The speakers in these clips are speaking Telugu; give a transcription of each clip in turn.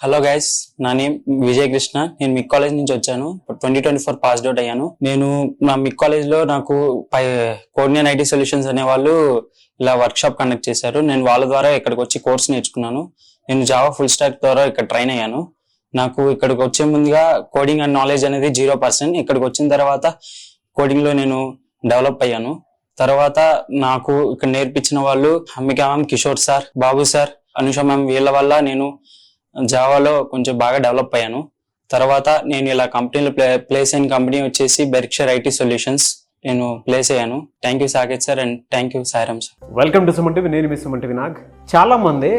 హలో గైస్, నా నేమ్ విజయ్ కృష్ణ. నేను మిక్ కాలేజ్ నుంచి వచ్చాను. 2024 పాస్ అవుట్ అయ్యాను. నేను నా మిక్ కాలేజ్ లో నాకు కోఆర్డినేట్ ఐటీ సొల్యూషన్స్ అనే వాళ్ళు ఇలా వర్క్ షాప్ కండక్ట్ చేశారు. నేను వాళ్ళ ద్వారా ఇక్కడికి వచ్చి కోర్స్ నేర్చుకున్నాను. నేను జావా ఫుల్ స్టాక్ ద్వారా ఇక్కడ ట్రైన్ అయ్యాను. నాకు ఇక్కడికి వచ్చే ముందుగా కోడింగ్ అండ్ నాలెడ్జ్ అనేది 0%. ఇక్కడికి వచ్చిన తర్వాత కోడింగ్ లో నేను డెవలప్ అయ్యాను. తర్వాత నాకు ఇక్కడ నేర్పించిన వాళ్ళు అంబికా మ్యామ్, కిషోర్ సార్, బాబు సార్, అనుష మ్యామ్, వీళ్ళ వల్ల నేను జావాలో కొంచెం బాగా డెవలప్ అయ్యాను. తర్వాత నేను ఇలా కంపెనీలో ప్లేస్ అయిన కంపెనీ వచ్చేసి బెర్క్షైర్ ఐటీ సొల్యూషన్స్ నేను ప్లేస్ అయ్యాను. Thank you Saketh sir and thank you Sairam sir. Welcome to Suman TV. నేను మీ సుమన్ టీవీ నాగ్. చాలామంది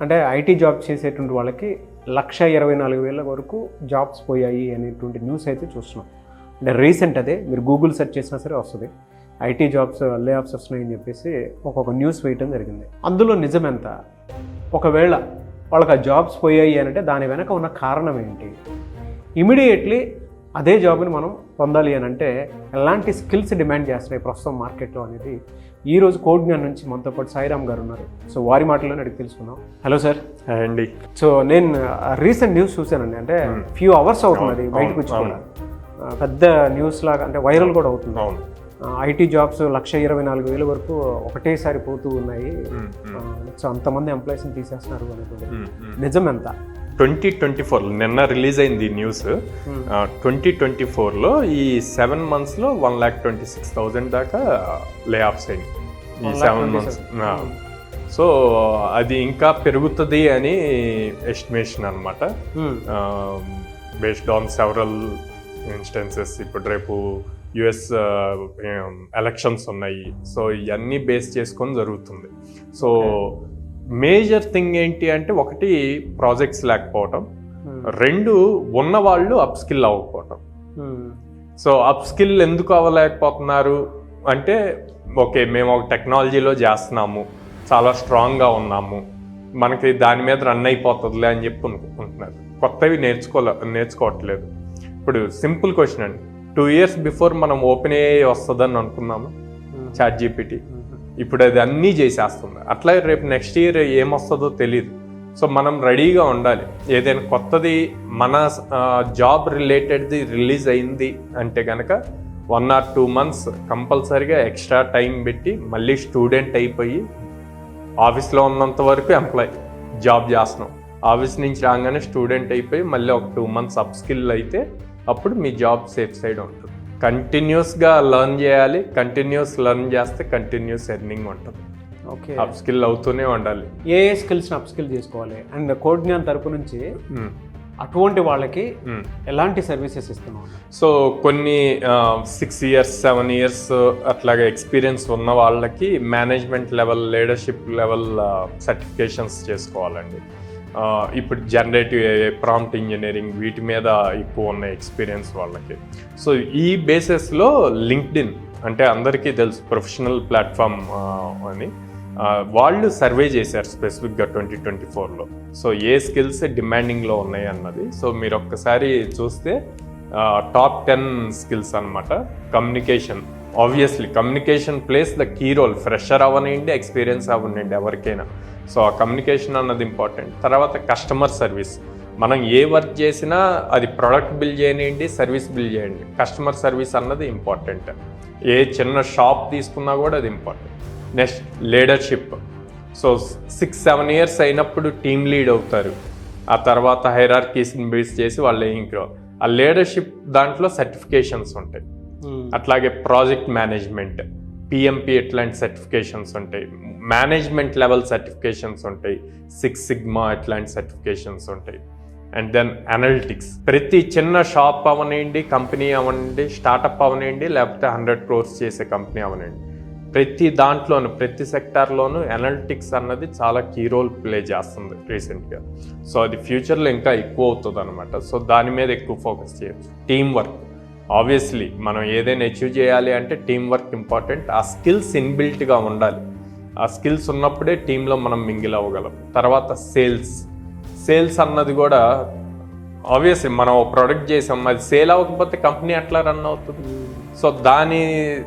అంటే ఐటీ జాబ్ చేసేటువంటి వాళ్ళకి 1,24,000 వరకు జాబ్స్ పోయాయి అనేటువంటి న్యూస్ అయితే చూస్తున్నాం. అంటే రీసెంట్ అదే మీరు గూగుల్ సెర్చ్ చేసినా సరే వస్తుంది. ఐటీ జాబ్స్ లే ఆఫ్స్ వస్తున్నాయని చెప్పేసి ఒక్కొక్క న్యూస్ వేయటం జరిగింది. అందులో నిజమెంత? ఒకవేళ వాళ్ళకి ఆ జాబ్స్ పోయాయి అని అంటే దాని వెనక ఉన్న కారణం ఏంటి? ఇమీడియట్లీ అదే జాబ్ని మనం పొందాలి అని అంటే ఎలాంటి స్కిల్స్ డిమాండ్ చేస్తున్నాయి ప్రస్తుతం మార్కెట్లో అనేది ఈరోజు కోడ్ జ్ఞాన్ నుంచి మనతో పాటు సాయిరామ్ గారు ఉన్నారు. సో వారి మాటల్లోనే అడిగి తెలుసుకుందాం. Hello sir. అండి. సో నేను రీసెంట్ న్యూస్ చూశానండి. అంటే ఫ్యూ అవర్స్ అవుతుంది బయటకు వచ్చి కూడా పెద్ద న్యూస్ లాగా, అంటే వైరల్ కూడా అవుతుంది. ఐటీ జాబ్స్ 1,24,000 వరకు ఒకటేసారి పోతూ ఉన్నాయి. సో అంతమంది ఎంప్లాయీస్ని తీసేస్తున్నారు అనేటువంటి నిజం ఎంత? 2024 నిన్న రిలీజ్ అయింది ఈ న్యూస్. 2024లో ఈ 7 monthsలో 1,26,000 దాకా లే ఆఫ్స్ అయింది ఈ 7 months. సో అది ఇంకా పెరుగుతుంది అని ఎస్టిమేషన్ అనమాట, బేస్డ్ ఆన్ సెవరల్ ఇన్స్టెన్సెస్. ఇప్పుడు రేపు యుఎస్ ఎలక్షన్స్ ఉన్నాయి. సో ఇవన్నీ బేస్ చేసుకొని జరుగుతుంది. సో మేజర్ థింగ్ ఏంటి అంటే, ఒకటి ప్రాజెక్ట్స్ లేకపోవటం, 2 ఉన్న వాళ్ళు అప్ స్కిల్ అవ్వకపోవటం. సో అప్ స్కిల్ ఎందుకు అవ్వలేకపోతున్నారు అంటే, ఓకే మేము ఒక టెక్నాలజీలో చేస్తున్నాము, చాలా స్ట్రాంగ్గా ఉన్నాము, మనకి దాని మీద రన్ అయిపోతుందిలే అని చెప్పి అనుకుంటున్నారు. కొత్తవి నేర్చుకోవట్లేదు. ఇప్పుడు సింపుల్ క్వశ్చన్ అండి, 2 years బిఫోర్ మనం ఓపెన్ ఏఐ వస్తుందని అనుకున్నాము, చాట్ జీపీటీ. ఇప్పుడు అది అన్నీ చేసేస్తుంది. అట్లా రేపు నెక్స్ట్ ఇయర్ ఏమొస్తుందో తెలియదు. సో మనం రెడీగా ఉండాలి. ఏదైనా కొత్తది మన జాబ్ రిలేటెడ్ది రిలీజ్ అయింది అంటే కనుక 1 or 2 months కంపల్సరీగా ఎక్స్ట్రా టైం పెట్టి మళ్ళీ స్టూడెంట్ అయిపోయి ఆఫీస్లో ఉన్నంత వరకు ఎంప్లాయ్ జాబ్ చేస్తున్నాం, ఆఫీస్ నుంచి రాగానే స్టూడెంట్ అయిపోయి మళ్ళీ ఒక 2 months అప్ స్కిల్ అయితే అప్పుడు మీ జాబ్ సేఫ్ సైడ్ ఉంటుంది. కంటిన్యూస్గా లెర్న్ చేయాలి. కంటిన్యూస్ లెర్న్ చేస్తే కంటిన్యూస్ ఎర్నింగ్ ఉంటుంది. ఓకే, అప్ స్కిల్ అవుతూనే ఉండాలి. ఏ స్కిల్స్ని అప్ స్కిల్ చేసుకోవాలి? అండ్ కోడ్ జ్ఞాన్ తరపు నుంచి అటువంటి వాళ్ళకి ఎలాంటి సర్వీసెస్ ఇస్తున్నాం? సో కొన్ని 6 years 7 years అట్లాగే ఎక్స్పీరియన్స్ ఉన్న వాళ్ళకి management level, leadership level certifications చేసుకోవాలండి. ఇప్పుడు జనరేటివ్ ఏఐ, ప్రాంప్ట్ ఇంజనీరింగ్, వీటి మీద ఎక్కువ ఉన్న ఎక్స్పీరియన్స్ వాళ్ళకి. సో ఈ బేసిస్లో లింక్డ్ఇన్ అంటే అందరికీ తెలుసు, ప్రొఫెషనల్ ప్లాట్ఫామ్ అని. వాళ్ళు సర్వే చేశారు స్పెసిఫిక్గా 2024లో. సో ఏ స్కిల్స్ డిమాండింగ్లో ఉన్నాయి అన్నది. సో మీరు ఒక్కసారి చూస్తే టాప్ 10 స్కిల్స్ అనమాట. Communication, obviously communication plays the key role. Fresher అవ్వనండి, ఎక్స్పీరియన్స్ అవ్వనండి, ఎవరికైనా. సో ఆ కమ్యూనికేషన్ అన్నది ఇంపార్టెంట్. తర్వాత కస్టమర్ సర్వీస్. మనం ఏ వర్క్ చేసినా అది ప్రొడక్ట్ బిల్డ్ చేయనివ్వండి, సర్వీస్ బిల్డ్ చేయండి, కస్టమర్ సర్వీస్ అన్నది ఇంపార్టెంట్. ఏ చిన్న షాప్ తీసుకున్నా కూడా అది important. Next leadership. So 6-7 years అయినప్పుడు టీమ్ లీడ్ అవుతారు. ఆ తర్వాత హైరార్కీస్ని బేస్ చేసి వాళ్ళు ఇంకా ఆ లీడర్షిప్ దాంట్లో సర్టిఫికేషన్స్ ఉంటాయి. అట్లాగే ప్రాజెక్ట్ మేనేజ్మెంట్, పిఎంపి ఇట్లాంటి సర్టిఫికేషన్స్ ఉంటాయి. మేనేజ్మెంట్ లెవెల్ సర్టిఫికేషన్స్ ఉంటాయి. 6 Sigma ఇట్లాంటి సర్టిఫికేషన్స్ ఉంటాయి. And then analytics. ప్రతి చిన్న షాప్ అవనండి, కంపెనీ అవనండి, స్టార్టప్ అవనండి, లేకపోతే 100 crores చేసే కంపెనీ అవనండి, ప్రతి దాంట్లోనూ, ప్రతి సెక్టార్లోనూ అనలిటిక్స్ అన్నది చాలా కీ రోల్ ప్లే చేస్తుంది రీసెంట్గా. సో అది ఫ్యూచర్లో ఇంకా ఎక్కువ అవుతుంది అనమాట. సో దాని మీద ఎక్కువ ఫోకస్ చేయొచ్చు. టీమ్ వర్క్, ఆబ్వియస్లీ మనం ఏదైనా అచీవ్ చేయాలి అంటే టీమ్ వర్క్ ఇంపార్టెంట్. ఆ స్కిల్స్ ఇన్బిల్ట్గా ఉండాలి. ఆ స్కిల్స్ ఉన్నప్పుడే టీంలో మనం మింగిల్ అవ్వగలం. తర్వాత సేల్స్ అన్నది కూడా ఆబ్వియస్లీ మనం ప్రొడక్ట్ చేసాం, అది సేల్ అవ్వకపోతే కంపెనీ ఎట్లా రన్ అవుతుంది? సో దాని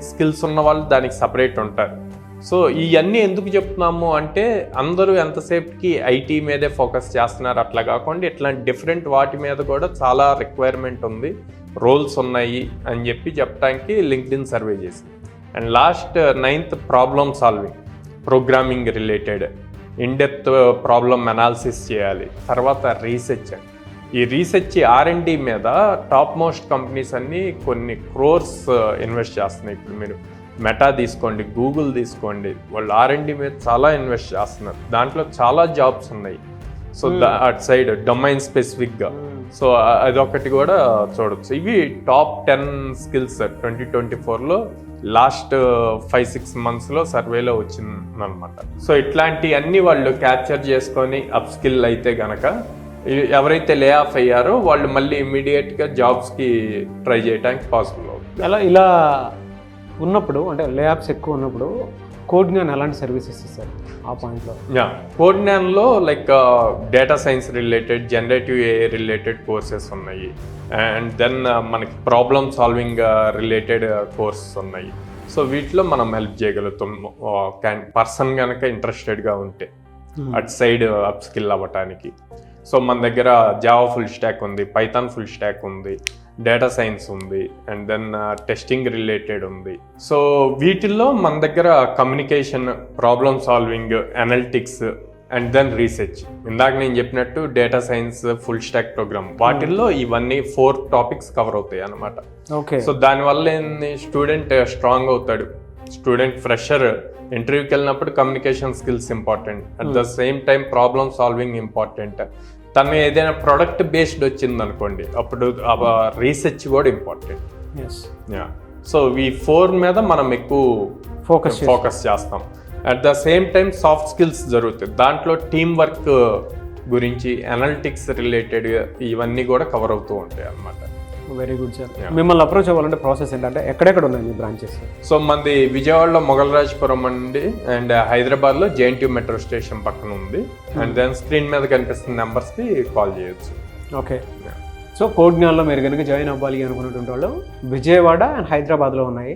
స్కిల్స్ ఉన్న వాళ్ళు దానికి సపరేట్ ఉంటారు. సో ఇవన్నీ ఎందుకు చెప్తున్నాము అంటే అందరూ ఎంతసేపుకి ఐటీ మీదే ఫోకస్ చేస్తున్నారు అట్లా కాకుండా ఇట్లాంటి డిఫరెంట్ వాటి మీద కూడా చాలా రిక్వైర్మెంట్ ఉంది, రోల్స్ ఉన్నాయి అని చెప్పడానికి లింక్డ్ఇన్ సర్వే చేసింది. And last 9th problem solving, programming related in depth problem analysis చేయాలి. తర్వాత రీసెర్చ్, ఈ రీసెర్చ్ R&D మీద టాప్ మోస్ట్ కంపెనీస్ అన్నీ కొన్ని క్రోర్స్ ఇన్వెస్ట్ చేస్తున్నాయి. ఇప్పుడు మీరు మెటా తీసుకోండి, గూగుల్ తీసుకోండి, వాళ్ళు R&D మీద చాలా ఇన్వెస్ట్ చేస్తున్నారు. దాంట్లో చాలా జాబ్స్ ఉన్నాయి. సో అటు సైడ్ డొమైన్ స్పెసిఫిక్గా, సో అదొకటి కూడా చూడొచ్చు. ఇవి టాప్ 10 స్కిల్స్ 2024లో లాస్ట్ 5-6 మంత్స్లో సర్వేలో వచ్చిందనమాట. సో ఇట్లాంటివన్నీ వాళ్ళు క్యాప్చర్ చేసుకొని అప్ స్కిల్ అయితే గనక ఎవరైతే లే ఆఫ్ అయ్యారో వాళ్ళు మళ్ళీ ఇమ్మీడియట్గా జాబ్స్కి ట్రై చేయడానికి పాసిబుల్ అవుతుంది. ఇలా ఉన్నప్పుడు అంటే లే ఆఫ్స్ ఎక్కువ ఉన్నప్పుడు కోడ్జ్ఞాన్ ఎలాంటి సర్వీసెస్ ఇస్తారు ఆ పాయింట్లో? కోడ్జ్ఞాన్లో like data science related, generative AI related courses ఉన్నాయి. అండ్ దెన్ మనకి ప్రాబ్లమ్ సాల్వింగ్ రిలేటెడ్ కోర్సెస్ ఉన్నాయి. సో వీటిలో మనం హెల్ప్ చేయగలుగుతాం పర్సన్ కనుక ఇంట్రెస్టెడ్గా ఉంటే అటు సైడ్ అప్ స్కిల్ అవ్వటానికి. సో మన దగ్గర జావా ఫుల్ స్టాక్ ఉంది, పైథాన్ ఫుల్ స్టాక్ ఉంది, డేటా సైన్స్ ఉంది, అండ్ దెన్ టెస్టింగ్ రిలేటెడ్ ఉంది. సో వీటిల్లో మన దగ్గర communication, problem solving, analytics and then research, ఇందాక నేను చెప్పినట్టు data science, full stock programme, వాటిల్లో ఇవన్నీ 4 టాపిక్స్ కవర్ అవుతాయి అన్నమాట. ఓకే. సో దానివల్ల ఏంది, స్టూడెంట్ స్ట్రాంగ్ అవుతాడు. స్టూడెంట్ ఫ్రెషర్ ఇంటర్వ్యూకి వెళ్ళినప్పుడు communication skills important, at the same time problem solving important. తను ఏదైనా ప్రొడక్ట్ బేస్డ్ వచ్చింది అనుకోండి, అప్పుడు రీసెర్చ్ కూడా ఇంపార్టెంట్. సో ఈ 4 మీద మనం ఎక్కువ ఫోకస్ చేస్తాం. At the same time soft skills జరుగుతాయి. దాంట్లో టీమ్ వర్క్ గురించి, అనలిటిక్స్ రిలేటెడ్ ఇవన్నీ కూడా కవర్ అవుతూ ఉంటాయి అన్నమాట. Very good sir. మిమ్మల్ని అప్రోచ్ అవ్వాలంటే ప్రాసెస్ ఏంటంటే ఎక్కడెక్కడ ఉన్నాయి మీ బ్రాంచెస్? సో మనది విజయవాడలో మొగల్రాజ్పురం అండి, అండ్ హైదరాబాద్లో JNTU మెట్రో స్టేషన్ పక్కన ఉంది. అండ్ దెన్ స్క్రీన్ మీద కనిపిస్తున్న నెంబర్స్కి కాల్ చేయొచ్చు. ఓకే. సో కోడ్జ్ఞాన్లో మీరు కనుక జాయిన్ అవ్వాలి అనుకున్నటువంటి వాళ్ళు విజయవాడ అండ్ హైదరాబాద్లో ఉన్నాయి.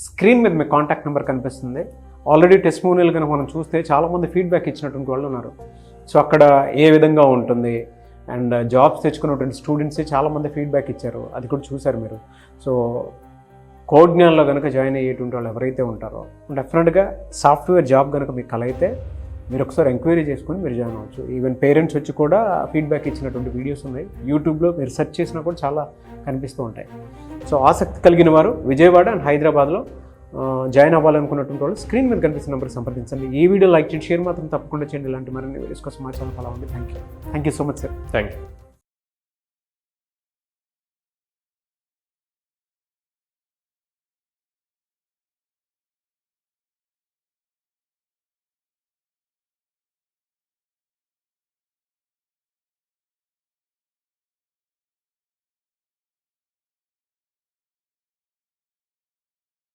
స్క్రీన్ మీద మీ కాంటాక్ట్ నెంబర్ కనిపిస్తుంది. ఆల్రెడీ టెస్టిమోనియల్ కనుక మనం చూస్తే చాలామంది ఫీడ్బ్యాక్ ఇచ్చినటువంటి వాళ్ళు ఉన్నారు. సో అక్కడ ఏ విధంగా ఉంటుంది అండ్ జాబ్స్ తెచ్చుకున్నటువంటి స్టూడెంట్సే చాలామంది ఫీడ్బ్యాక్ ఇచ్చారు, అది కూడా చూశారు మీరు. సో కోడ్జ్ఞాన్లో కనుక జాయిన్ అయ్యేటువంటి వాళ్ళు ఎవరైతే ఉంటారో డెఫినెట్గా సాఫ్ట్వేర్ జాబ్ కనుక మీకు కల అయితే మీరు ఒకసారి ఎంక్వైరీ చేసుకొని మీరు జాయిన్ అవ్వచ్చు. ఈవెన్ పేరెంట్స్ వచ్చి కూడా ఫీడ్బ్యాక్ ఇచ్చినటువంటి వీడియోస్ ఉన్నాయి. యూట్యూబ్లో మీరు సెర్చ్ చేసినా కూడా చాలా కనిపిస్తూ ఉంటాయి. సో ఆసక్తి కలిగిన వారు విజయవాడ అండ్ హైదరాబాద్లో జాయిన్ అవ్వాలనుకున్నటువంటి వాళ్ళు స్క్రీన్ మీద కనిపిస్తున్న నెంబర్కి సంప్రదించండి. ఈ వీడియో లైక్ చేయండి, షేర్ మాత్రం తప్పకుండా చేయండి. ఇలాంటి మరిన్ని వీడియోస్ కోసం మా ఛానల్ ఫాలో అవ్వండి. Thank you so much sir. Thank you.